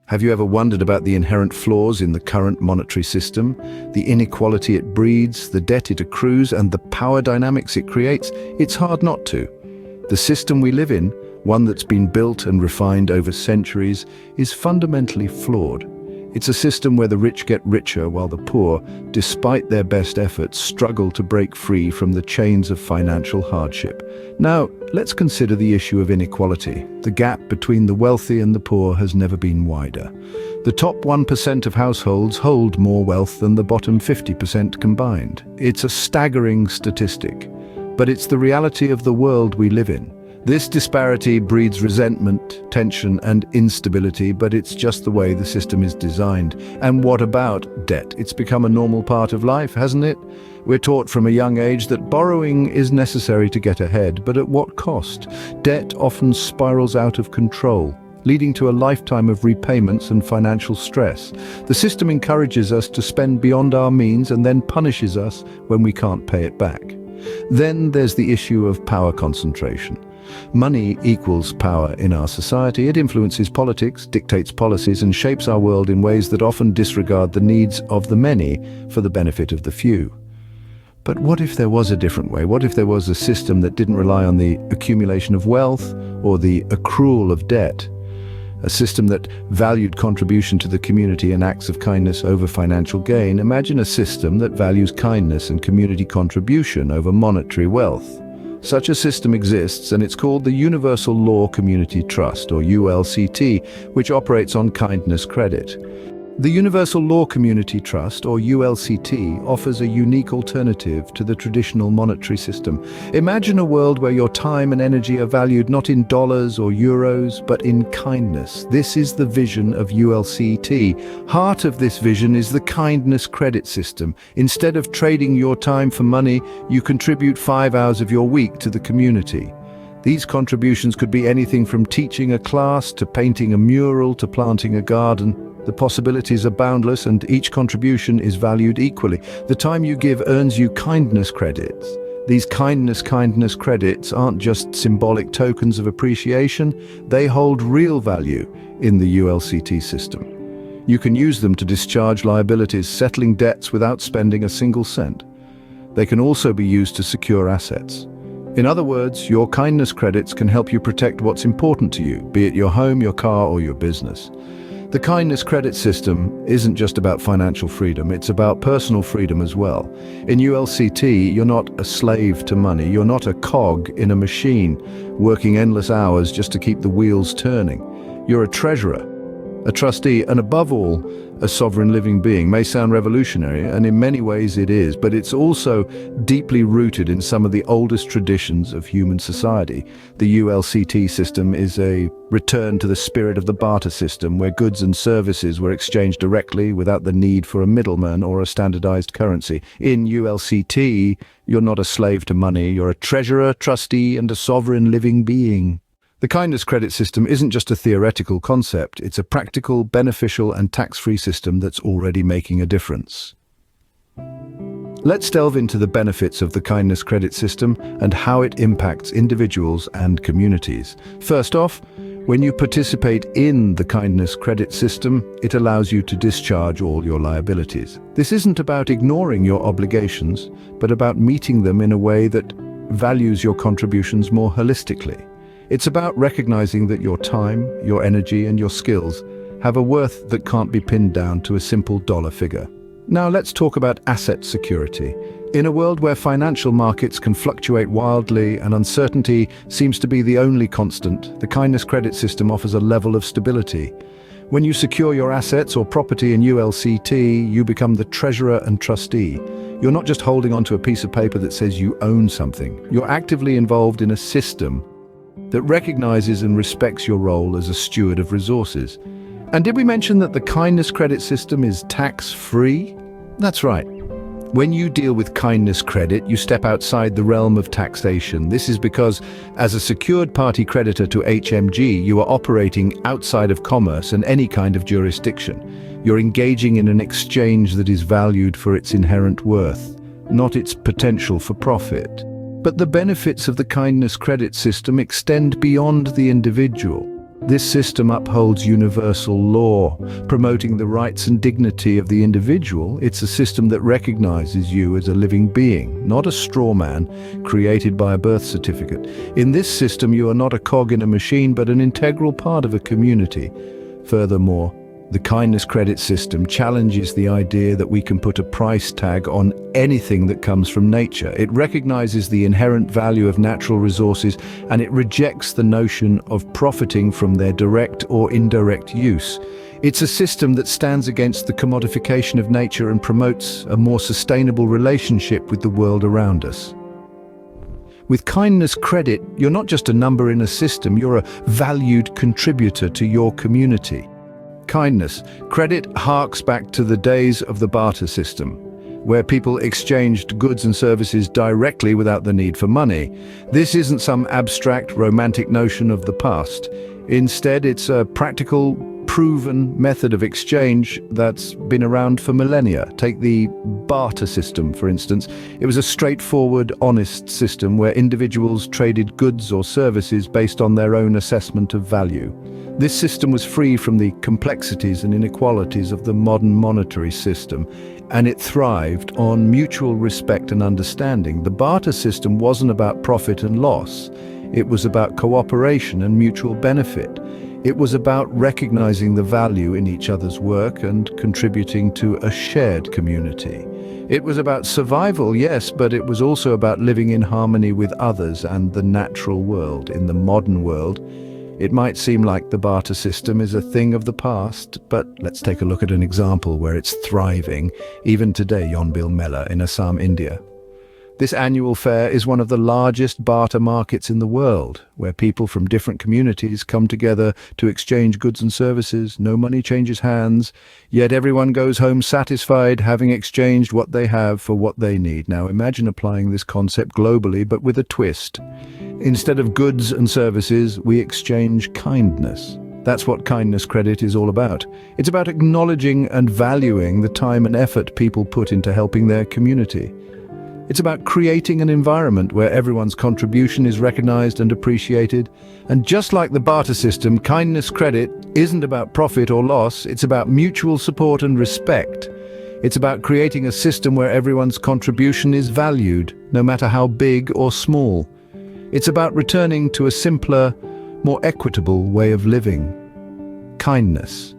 Have you ever wondered about the inherent flaws in the current monetary system, the inequality it breeds, the debt it accrues, and the power dynamics it creates? It's hard not to. The system we live in, one that's been built and refined over centuries, is fundamentally flawed. It's a system where the rich get richer while the poor, despite their best efforts, struggle to break free from the chains of financial hardship. Now, let's consider the issue of inequality. The gap between the wealthy and the poor has never been wider. The top 1% of households hold more wealth than the bottom 50% combined. It's a staggering statistic, but it's the reality of the world we live in. This disparity breeds resentment, tension, and instability, but it's just the way the system is designed. And what about debt? It's become a normal part of life, hasn't it? We're taught from a young age that borrowing is necessary to get ahead, but at what cost? Debt often spirals out of control, leading to a lifetime of repayments and financial stress. The system encourages us to spend beyond our means and then punishes us when we can't pay it back. Then there's the issue of power concentration. Money equals power in our society. It influences politics, dictates policies, and shapes our world in ways that often disregard the needs of the many for the benefit of the few. But what if there was a different way? What if there was a system that didn't rely on the accumulation of wealth or the accrual of debt? A system that valued contribution to the community and acts of kindness over financial gain. Imagine a system that values kindness and community contribution over monetary wealth. Such a system exists, and it's called the Universal Law Community Trust, or ULCT, which operates on kindness credit. The Universal Law Community Trust, or ULCT, offers a unique alternative to the traditional monetary system. Imagine a world where your time and energy are valued not in dollars or euros, but in kindness. This is the vision of ULCT. Heart of this vision is the kindness credit system. Instead of trading your time for money, you contribute 5 hours of your week to the community. These contributions could be anything from teaching a class, to painting a mural, to planting a garden. The possibilities are boundless, and each contribution is valued equally. The time you give earns you kindness credits. These kindness credits aren't just symbolic tokens of appreciation, they hold real value in the ULCT system. You can use them to discharge liabilities, settling debts without spending a single cent. They can also be used to secure assets. In other words, your kindness credits can help you protect what's important to you, be it your home, your car, or your business. The kindness credit system isn't just about financial freedom, it's about personal freedom as well. In ULCT, you're not a slave to money, you're not a cog in a machine, working endless hours just to keep the wheels turning. You're a treasurer, a trustee, and above all, a sovereign living being. May sound revolutionary, and in many ways it is, but it's also deeply rooted in some of the oldest traditions of human society. The ULCT system is a return to the spirit of the barter system, where goods and services were exchanged directly without the need for a middleman or a standardized currency. In ULCT, you're not a slave to money, you're a treasurer, trustee, and a sovereign living being. The kindness credit system isn't just a theoretical concept, it's a practical, beneficial, and tax-free system that's already making a difference. Let's delve into the benefits of the kindness credit system and how it impacts individuals and communities. First off, when you participate in the kindness credit system, it allows you to discharge all your liabilities. This isn't about ignoring your obligations, but about meeting them in a way that values your contributions more holistically. It's about recognizing that your time, your energy, and your skills have a worth that can't be pinned down to a simple dollar figure. Now let's talk about asset security. In a world where financial markets can fluctuate wildly and uncertainty seems to be the only constant, the kindness credit system offers a level of stability. When you secure your assets or property in ULCT, you become the treasurer and trustee. You're not just holding onto a piece of paper that says you own something. You're actively involved in a system that recognizes and respects your role as a steward of resources. And did we mention that the kindness credit system is tax-free? That's right. When you deal with kindness credit, you step outside the realm of taxation. This is because, as a secured party creditor to HMG, you are operating outside of commerce and any kind of jurisdiction. You're engaging in an exchange that is valued for its inherent worth, not its potential for profit. But the benefits of the kindness credit system extend beyond the individual. This system upholds universal law, promoting the rights and dignity of the individual. It's a system that recognizes you as a living being, not a straw man created by a birth certificate. In this system, you are not a cog in a machine, but an integral part of a community. Furthermore, the kindness credit system challenges the idea that we can put a price tag on anything that comes from nature. It recognizes the inherent value of natural resources, and it rejects the notion of profiting from their direct or indirect use. It's a system that stands against the commodification of nature and promotes a more sustainable relationship with the world around us. With kindness credit, you're not just a number in a system, you're a valued contributor to your community. Kindness credit harks back to the days of the barter system, where people exchanged goods and services directly without the need for money. This isn't some abstract, romantic notion of the past. Instead, it's a practical, proven method of exchange that's been around for millennia. Take the barter system, for instance. It was a straightforward, honest system where individuals traded goods or services based on their own assessment of value. This system was free from the complexities and inequalities of the modern monetary system, and it thrived on mutual respect and understanding. The barter system wasn't about profit and loss. It was about cooperation and mutual benefit. It was about recognizing the value in each other's work and contributing to a shared community. It was about survival, yes, but it was also about living in harmony with others and the natural world. In the modern world, it might seem like the barter system is a thing of the past, but let's take a look at an example where it's thriving, even today. Yonbil Mela in Assam, India. This annual fair is one of the largest barter markets in the world, where people from different communities come together to exchange goods and services. No money changes hands, yet everyone goes home satisfied, having exchanged what they have for what they need. Now imagine applying this concept globally, but with a twist. Instead of goods and services, we exchange kindness. That's what kindness credit is all about. It's about acknowledging and valuing the time and effort people put into helping their community. It's about creating an environment where everyone's contribution is recognized and appreciated. And just like the barter system, kindness credit isn't about profit or loss, it's about mutual support and respect. It's about creating a system where everyone's contribution is valued, no matter how big or small. It's about returning to a simpler, more equitable way of living. Kindness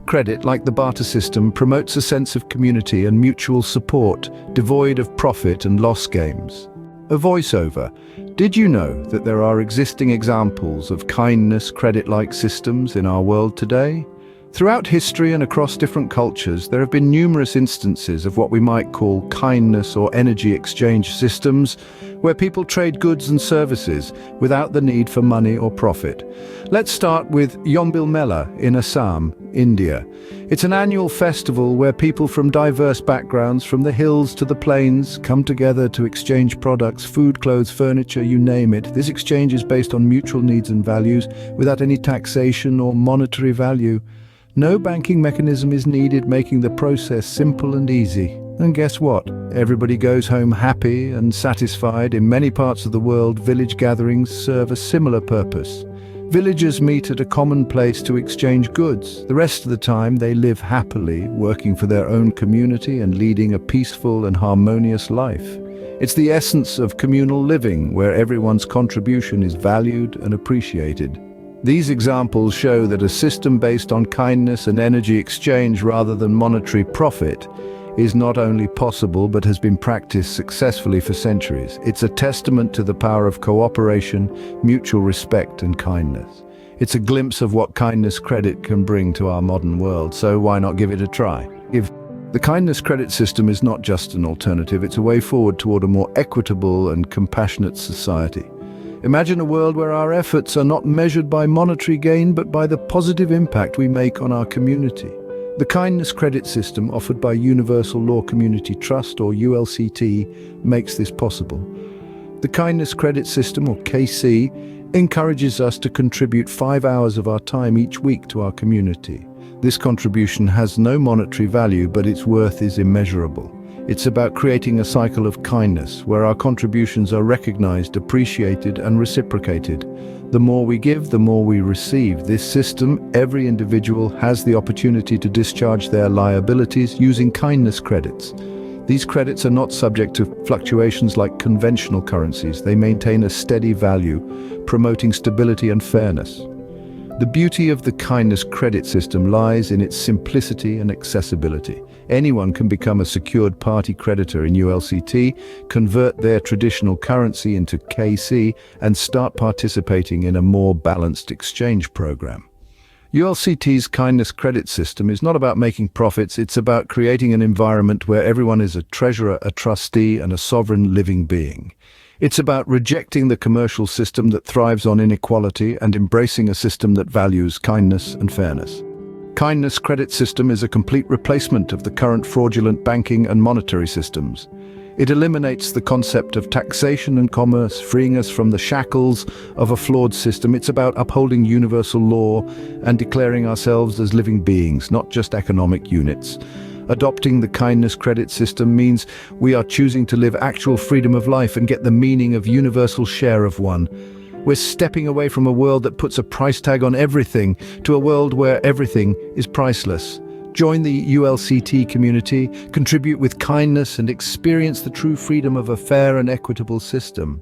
credit, like the barter system, promotes a sense of community and mutual support, devoid of profit and loss games. A voiceover. Did you know that there are existing examples of kindness credit-like systems in our world today? Throughout history and across different cultures, there have been numerous instances of what we might call kindness or energy exchange systems, where people trade goods and services without the need for money or profit. Let's start with Yonbil Mela in Assam, India. It's an annual festival where people from diverse backgrounds, from the hills to the plains, come together to exchange products, food, clothes, furniture, you name it. This exchange is based on mutual needs and values, without any taxation or monetary value. No banking mechanism is needed, making the process simple and easy. And guess what? Everybody goes home happy and satisfied. In many parts of the world, village gatherings serve a similar purpose. Villagers meet at a common place to exchange goods. The rest of the time, they live happily, working for their own community and leading a peaceful and harmonious life. It's the essence of communal living, where everyone's contribution is valued and appreciated. These examples show that a system based on kindness and energy exchange rather than monetary profit is not only possible but has been practiced successfully for centuries. It's a testament to the power of cooperation, mutual respect and kindness. It's a glimpse of what kindness credit can bring to our modern world, so why not give it a try? The kindness credit system is not just an alternative, it's a way forward toward a more equitable and compassionate society. Imagine a world where our efforts are not measured by monetary gain, but by the positive impact we make on our community. The kindness credit system offered by Universal Law Community Trust, or ULCT, makes this possible. The kindness credit system, or KC, encourages us to contribute 5 hours of our time each week to our community. This contribution has no monetary value, but its worth is immeasurable. It's about creating a cycle of kindness, where our contributions are recognized, appreciated, and reciprocated. The more we give, the more we receive. This system, every individual has the opportunity to discharge their liabilities using kindness credits. These credits are not subject to fluctuations like conventional currencies. They maintain a steady value, promoting stability and fairness. The beauty of the kindness credit system lies in its simplicity and accessibility. Anyone can become a secured party creditor in ULCT, convert their traditional currency into KC, and start participating in a more balanced exchange program. ULCT's kindness credit system is not about making profits, it's about creating an environment where everyone is a treasurer, a trustee, and a sovereign living being. It's about rejecting the commercial system that thrives on inequality and embracing a system that values kindness and fairness. Kindness credit system is a complete replacement of the current fraudulent banking and monetary systems. It eliminates the concept of taxation and commerce, freeing us from the shackles of a flawed system. It's about upholding universal law and declaring ourselves as living beings, not just economic units. Adopting the kindness credit system means we are choosing to live actual freedom of life and get the meaning of universal share of one. We're stepping away from a world that puts a price tag on everything to a world where everything is priceless. Join the ULCT community, contribute with kindness, and experience the true freedom of a fair and equitable system.